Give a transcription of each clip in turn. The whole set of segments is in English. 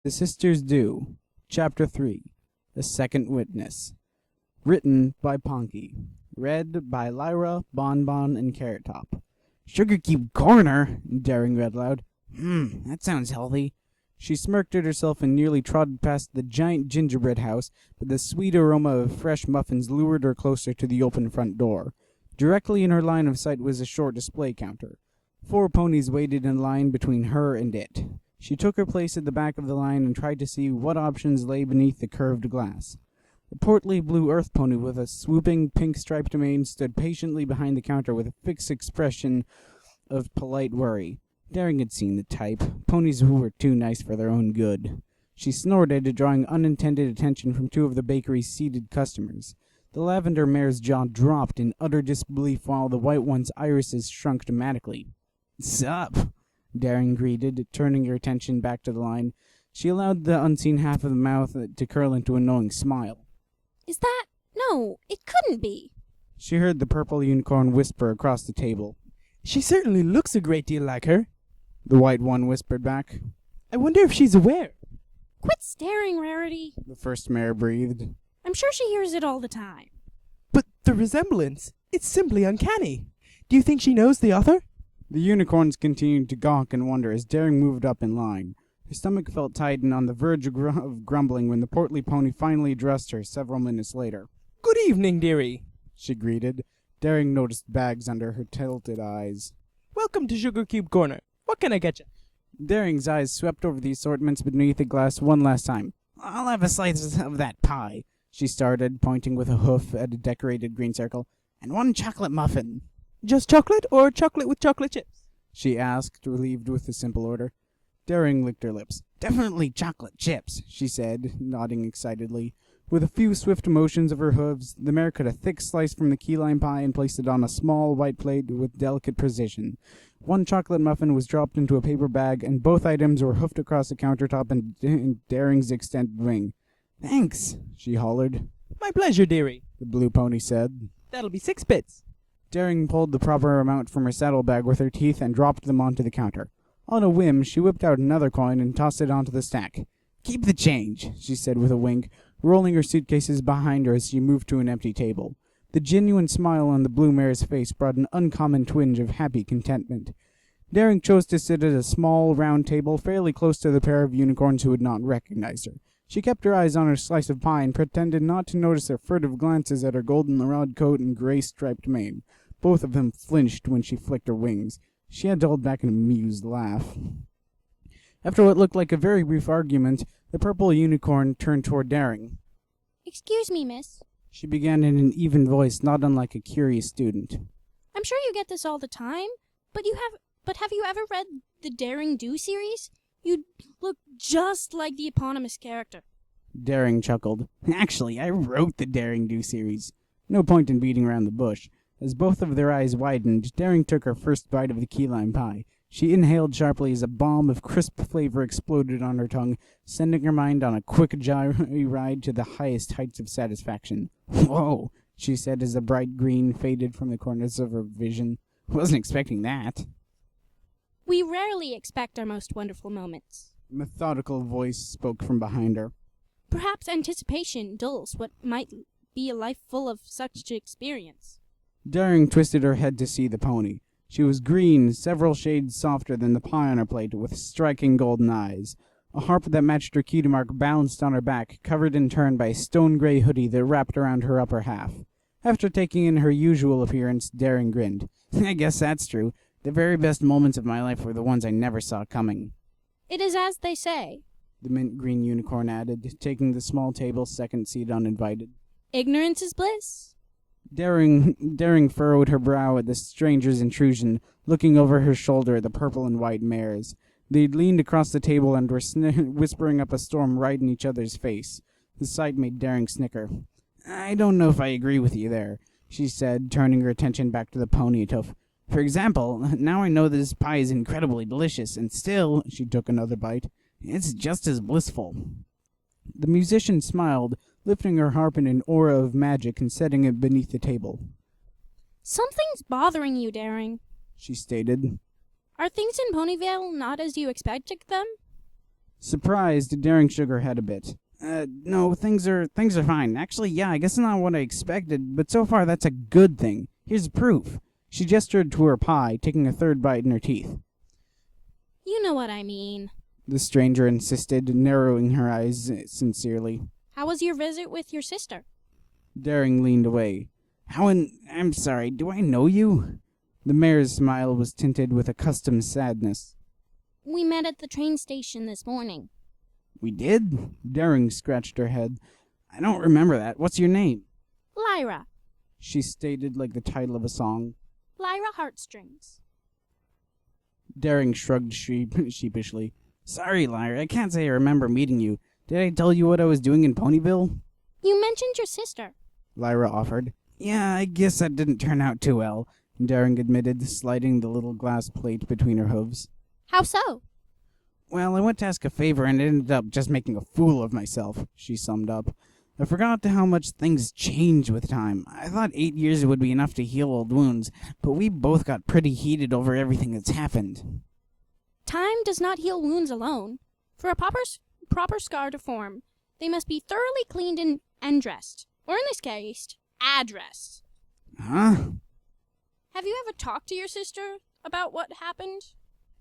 The Sisters Do, Chapter 3, The Second Witness. Written by Ponky. Read by Lyra, Bonbon, and Carrot Top. Sugar Cube Corner, Daring read loud. That sounds healthy. She smirked at herself and nearly trotted past the giant gingerbread house, but the sweet aroma of fresh muffins lured her closer to the open front door. Directly in her line of sight was a short display counter. 4 ponies waited in line between her and it. She took her place at the back of the line and tried to see what options lay beneath the curved glass. A portly blue earth pony with a swooping pink striped mane stood patiently behind the counter with a fixed expression of polite worry. Daring had seen the type, ponies who were too nice for their own good. She snorted, drawing unintended attention from 2 of the bakery's seated customers. The lavender mare's jaw dropped in utter disbelief while the white one's irises shrunk dramatically. "Sup?" Daring greeted, turning her attention back to the line. She allowed the unseen half of the mouth to curl into a knowing smile. "Is that? No, it couldn't be." She heard the purple unicorn whisper across the table. "She certainly looks a great deal like her," the white one whispered back. "I wonder if she's aware." "Quit staring, Rarity," the first mare breathed. "I'm sure she hears it all the time." "But the resemblance, it's simply uncanny. Do you think she knows the author?" The unicorns continued to gawk and wonder as Daring moved up in line. Her stomach felt tight and on the verge of grumbling when the portly pony finally addressed her several minutes later. "Good evening, dearie," she greeted. Daring noticed bags under her tilted eyes. "Welcome to Sugar Cube Corner. What can I get you?" Daring's eyes swept over the assortments beneath the glass one last time. "I'll have a slice of that pie," she started, pointing with a hoof at a decorated green circle, "and 1 chocolate muffin." "Just chocolate or chocolate with chocolate chips?" she asked, relieved with the simple order. Daring licked her lips. "Definitely chocolate chips," she said, nodding excitedly. With a few swift motions of her hooves, the mare cut a thick slice from the key lime pie and placed it on a small white plate with delicate precision. 1 chocolate muffin was dropped into a paper bag, and both items were hoofed across the countertop in Daring's extended wing. "Thanks," she hollered. "My pleasure, dearie," the blue pony said. "That'll be 6 bits. Daring pulled the proper amount from her saddlebag with her teeth and dropped them onto the counter. On a whim, she whipped out another coin and tossed it onto the stack. "Keep the change," she said with a wink, rolling her suitcases behind her as she moved to an empty table. The genuine smile on the blue mare's face brought an uncommon twinge of happy contentment. Daring chose to sit at a small, round table fairly close to the pair of unicorns who had not recognized her. She kept her eyes on her slice of pie and pretended not to notice their furtive glances at her golden-rod coat and gray-striped mane. Both of them flinched when she flicked her wings. She had to hold back an amused laugh. After what looked like a very brief argument, the purple unicorn turned toward Daring. "Excuse me, miss," she began in an even voice, not unlike a curious student. "I'm sure you get this all the time, but have you ever read the Daring Do series? You look just like the eponymous character." Daring chuckled. "Actually, I wrote the Daring Do series." No point in beating around the bush. As both of their eyes widened, Daring took her first bite of the key lime pie. She inhaled sharply as a bomb of crisp flavor exploded on her tongue, sending her mind on a quick joyride to the highest heights of satisfaction. "Whoa," she said as the bright green faded from the corners of her vision. "Wasn't expecting that." "We rarely expect our most wonderful moments." A methodical voice spoke from behind her. "Perhaps anticipation dulls what might be a life full of such experience." Daring twisted her head to see the pony. She was green, several shades softer than the pie on her plate, with striking golden eyes. A harp that matched her key mark balanced on her back, covered in turn by a stone-gray hoodie that wrapped around her upper half. After taking in her usual appearance, Daring grinned. "I guess that's true. The very best moments of my life were the ones I never saw coming." "It is as they say," the mint green unicorn added, taking the small table's second seat uninvited. "Ignorance is bliss." Daring furrowed her brow at the stranger's intrusion, looking over her shoulder at the purple and white mares. They'd leaned across the table and were whispering up a storm right in each other's face. The sight made Daring snicker. "I don't know if I agree with you there," she said, turning her attention back to the pony hoof. "For example, now I know that this pie is incredibly delicious, and still," she took another bite, "it's just as blissful." The musician smiled, lifting her harp in an aura of magic and setting it beneath the table. "Something's bothering you, Daring," she stated. "Are things in Ponyville not as you expected them?" Surprised, Daring shook her head a bit. No, things are fine. Actually, yeah, I guess it's not what I expected, but so far that's a good thing. Here's proof. She gestured to her pie, taking a third bite in her teeth. You know what I mean. The stranger insisted, narrowing her eyes sincerely. How was your visit with your sister? Daring leaned away. I'm sorry, do I know you? The mayor's smile was tinted with accustomed sadness. We met at the train station this morning. We did? Daring scratched her head. I don't remember that. What's your name? Lyra. She stated like the title of a song. Lyra Heartstrings. Daring shrugged sheepishly. Sorry, Lyra, I can't say I remember meeting you. Did I tell you what I was doing in Ponyville? You mentioned your sister. Lyra offered. Yeah, I guess that didn't turn out too well, Daring admitted, sliding the little glass plate between her hooves. How so? Well, I went to ask a favor and ended up just making a fool of myself, she summed up. I forgot how much things change with time. I thought 8 years would be enough to heal old wounds, but we both got pretty heated over everything that's happened. Time does not heal wounds alone. For a proper scar to form, they must be thoroughly cleaned and dressed. Or in this case, addressed. Huh? Have you ever talked to your sister about what happened?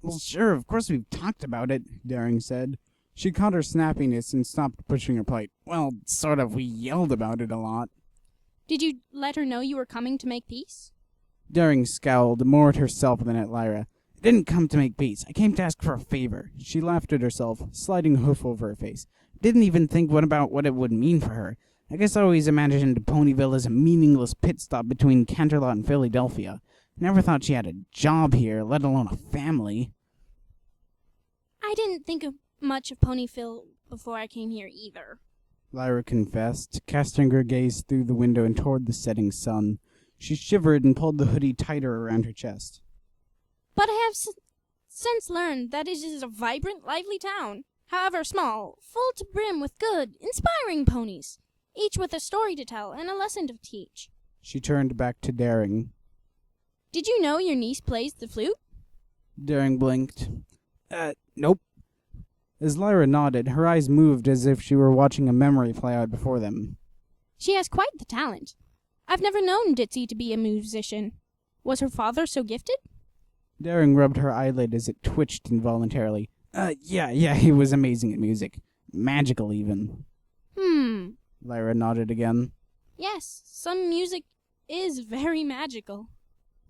Well, sure, of course we've talked about it, Daring said. She caught her snappiness and stopped pushing her plate. Well, sort of, we yelled about it a lot. Did you let her know you were coming to make peace? Daring scowled, more at herself than at Lyra. I didn't come to make peace. I came to ask for a favor. She laughed at herself, sliding a hoof over her face. Didn't even think about what it would mean for her. I guess I always imagined Ponyville as a meaningless pit stop between Canterlot and Philadelphia. Never thought she had a job here, let alone a family. I didn't think much of Ponyville before I came here either, Lyra confessed, casting her gaze through the window and toward the setting sun. She shivered and pulled the hoodie tighter around her chest. But I have since learned that it is a vibrant, lively town, however small, full to brim with good, inspiring ponies, each with a story to tell and a lesson to teach. She turned back to Daring. Did you know your niece plays the flute? Daring blinked. Nope. As Lyra nodded, her eyes moved as if she were watching a memory play out before them. She has quite the talent. I've never known Ditzy to be a musician. Was her father so gifted? Daring rubbed her eyelid as it twitched involuntarily. Yeah, he was amazing at music. Magical, even. Lyra nodded again. Yes, some music is very magical.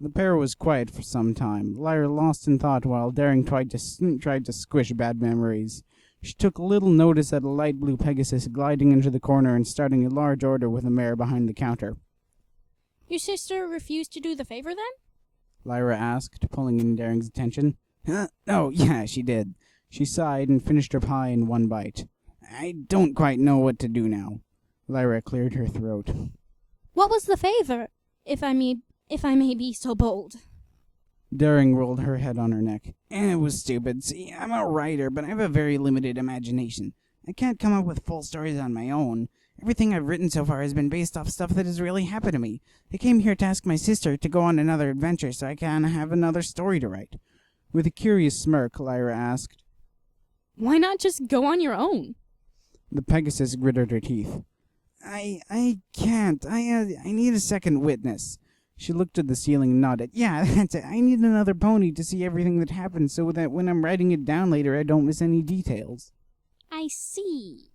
The pair was quiet for some time, Lyra lost in thought while Daring tried to squish bad memories. She took little notice at a light blue Pegasus gliding into the corner and starting a large order with a mare behind the counter. Your sister refused to do the favor then? Lyra asked, pulling in Daring's attention. Oh, yeah, she did. She sighed and finished her pie in one bite. I don't quite know what to do now. Lyra cleared her throat. What was the favor, if I may be so bold? Daring rolled her head on her neck. It was stupid. See, I'm a writer, but I have a very limited imagination. I can't come up with full stories on my own. Everything I've written so far has been based off stuff that has really happened to me. I came here to ask my sister to go on another adventure so I can have another story to write. With a curious smirk, Lyra asked, Why not just go on your own? The Pegasus gritted her teeth. I can't. I need a second witness. She looked at the ceiling and nodded. Yeah, that's it. I need another pony to see everything that happened so that when I'm writing it down later I don't miss any details. I see,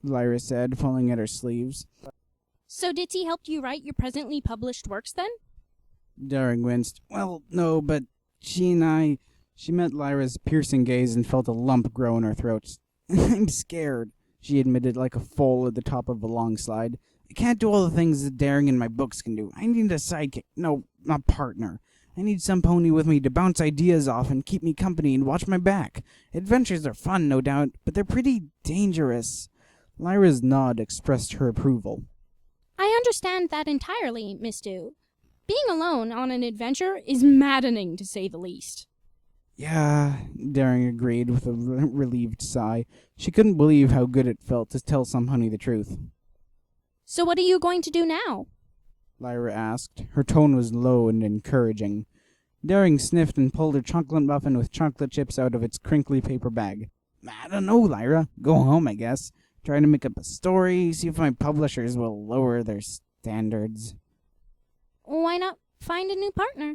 Lyra said, pulling at her sleeves. So Ditzy helped you write your presently published works then? Daring winced. Well, no, but she met Lyra's piercing gaze and felt a lump grow in her throat. I'm scared, she admitted like a foal at the top of a long slide. I can't do all the things that Daring in my books can do. I need a sidekick. No, not partner. I need some pony with me to bounce ideas off and keep me company and watch my back. Adventures are fun, no doubt, but they're pretty dangerous. Lyra's nod expressed her approval. I understand that entirely, Miss Dew. Being alone on an adventure is maddening, to say the least. Yeah, Daring agreed with a relieved sigh. She couldn't believe how good it felt to tell some pony the truth. So what are you going to do now? Lyra asked. Her tone was low and encouraging. Daring sniffed and pulled her chocolate muffin with chocolate chips out of its crinkly paper bag. I don't know, Lyra. Go home, I guess. Try to make up a story, see if my publishers will lower their standards. Why not find a new partner?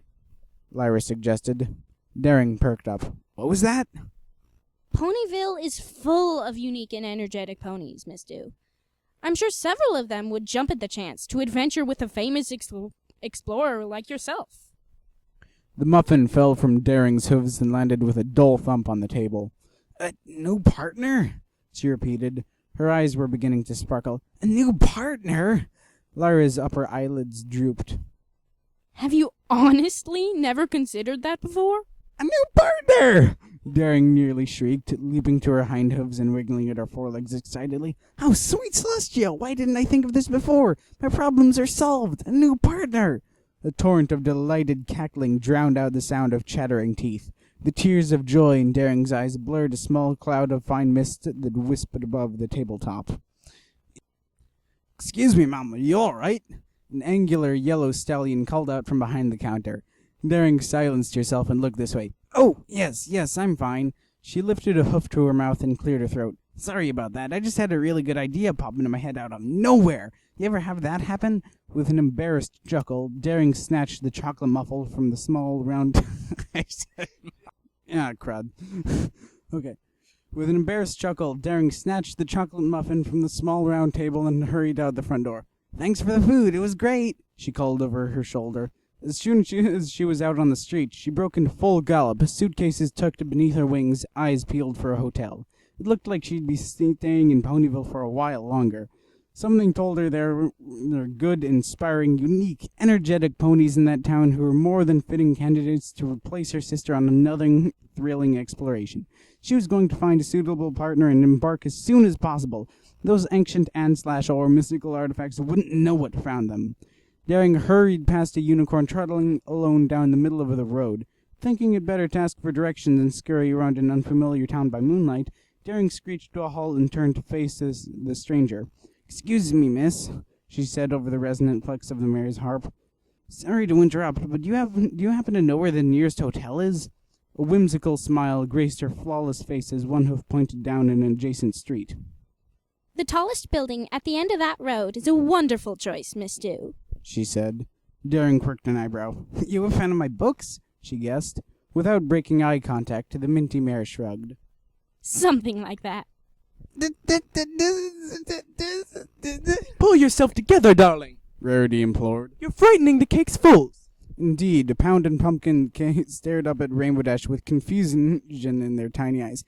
Lyra suggested. Daring perked up. What was that? Ponyville is full of unique and energetic ponies, Miss Dew. I'm sure several of them would jump at the chance to adventure with a famous explorer like yourself. The muffin fell from Daring's hooves and landed with a dull thump on the table. A new partner? She repeated. Her eyes were beginning to sparkle. A new partner? Lyra's upper eyelids drooped. Have you honestly never considered that before? A new partner! Daring nearly shrieked, leaping to her hind hooves and wriggling at her forelegs excitedly. How sweet, Celestia! Why didn't I think of this before? My problems are solved! A new partner! A torrent of delighted cackling drowned out the sound of chattering teeth. The tears of joy in Daring's eyes blurred a small cloud of fine mist that whispered above the tabletop. Excuse me, Mama, you all right? An angular yellow stallion called out from behind the counter. Daring silenced herself and looked this way. Oh, yes, I'm fine. She lifted a hoof to her mouth and cleared her throat. Sorry about that. I just had a really good idea pop into my head out of nowhere. You ever have that happen? With an embarrassed chuckle, Daring snatched the chocolate muffle from the small round... crud. Okay. With an embarrassed chuckle, Daring snatched the chocolate muffin from the small round table and hurried out the front door. Thanks for the food. It was great, she called over her shoulder. As soon as she was out on the street, she broke into full gallop, suitcases tucked beneath her wings, eyes peeled for a hotel. It looked like she'd be staying in Ponyville for a while longer. Something told her there were good, inspiring, unique, energetic ponies in that town who were more than fitting candidates to replace her sister on another thrilling exploration. She was going to find a suitable partner and embark as soon as possible. Those ancient and/or mystical artifacts wouldn't know what found them. Daring hurried past a unicorn trotting alone down the middle of the road. Thinking it better to ask for directions and scurry around an unfamiliar town by moonlight, Daring screeched to a halt and turned to face the stranger. Excuse me, miss, she said over the resonant flex of the mare's harp. Sorry to interrupt, but do you happen to know where the nearest hotel is? A whimsical smile graced her flawless face as one hoof pointed down an adjacent street. The tallest building at the end of that road is a wonderful choice, Miss Dew, she said. Daring quirked an eyebrow. You a fan of my books? She guessed. Without breaking eye contact, the minty mare shrugged. Something like that. Pull yourself together, darling, Rarity implored. You're frightening the cake's fools. Indeed, Pound and Pumpkin stared up at Rainbow Dash with confusion in their tiny eyes.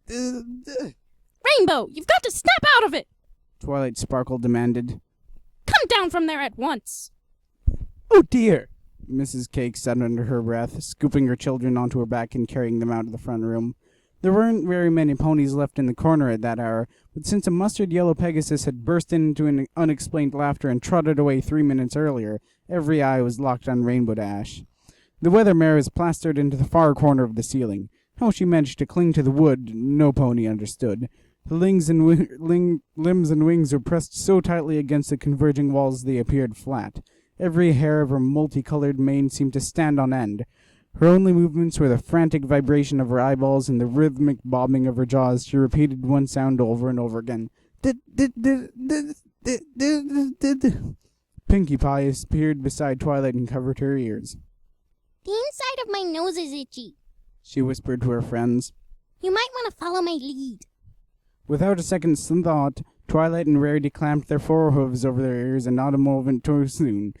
Rainbow, you've got to snap out of it! Twilight Sparkle demanded. Come down from there at once! Oh dear. Mrs. Cake said under her breath, scooping her children onto her back and carrying them out of the front room. There weren't very many ponies left in the corner at that hour, but since a mustard-yellow Pegasus had burst into an unexplained laughter and trotted away 3 minutes earlier, every eye was locked on Rainbow Dash. The weather mare was plastered into the far corner of the ceiling. How she managed to cling to the wood, no pony understood. The limbs and wings were pressed so tightly against the converging walls they appeared flat. Every hair of her multicolored mane seemed to stand on end. Her only movements were the frantic vibration of her eyeballs and the rhythmic bobbing of her jaws. She repeated one sound over and over again. Pinkie Pie appeared beside Twilight and covered her ears. The inside of my nose is itchy, she whispered to her friends. You might want to follow my lead. Without a second's thought, Twilight and Rarity clamped their forehooves over their ears and not a moment too soon.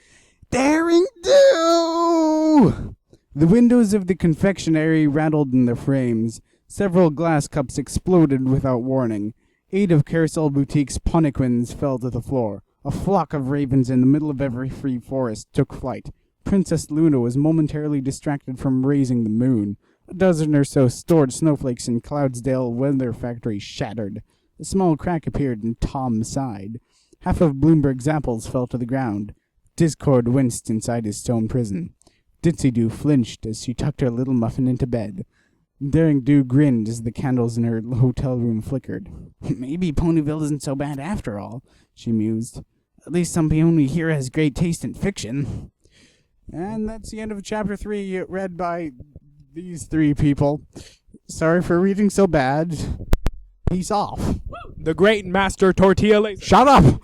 Daring do! The windows of the confectionery rattled in their frames. Several glass cups exploded without warning. 8 of Carousel Boutique's Ponquins fell to the floor. A flock of ravens in the middle of every free forest took flight. Princess Luna was momentarily distracted from raising the moon. A dozen or so stored snowflakes in Cloudsdale Weather Factory shattered. A small crack appeared and Tom sighed. Half of Bloomberg's apples fell to the ground. Discord winced inside his stone prison. Ditzy-Doo flinched as she tucked her little muffin into bed. Daring-Do grinned as the candles in her hotel room flickered. Maybe Ponyville isn't so bad after all, she mused. At least some pony here has great taste in fiction. And that's the end of chapter 3, read by These three people. Sorry for reading so bad. Peace off. The great master Tortilla. Shut up!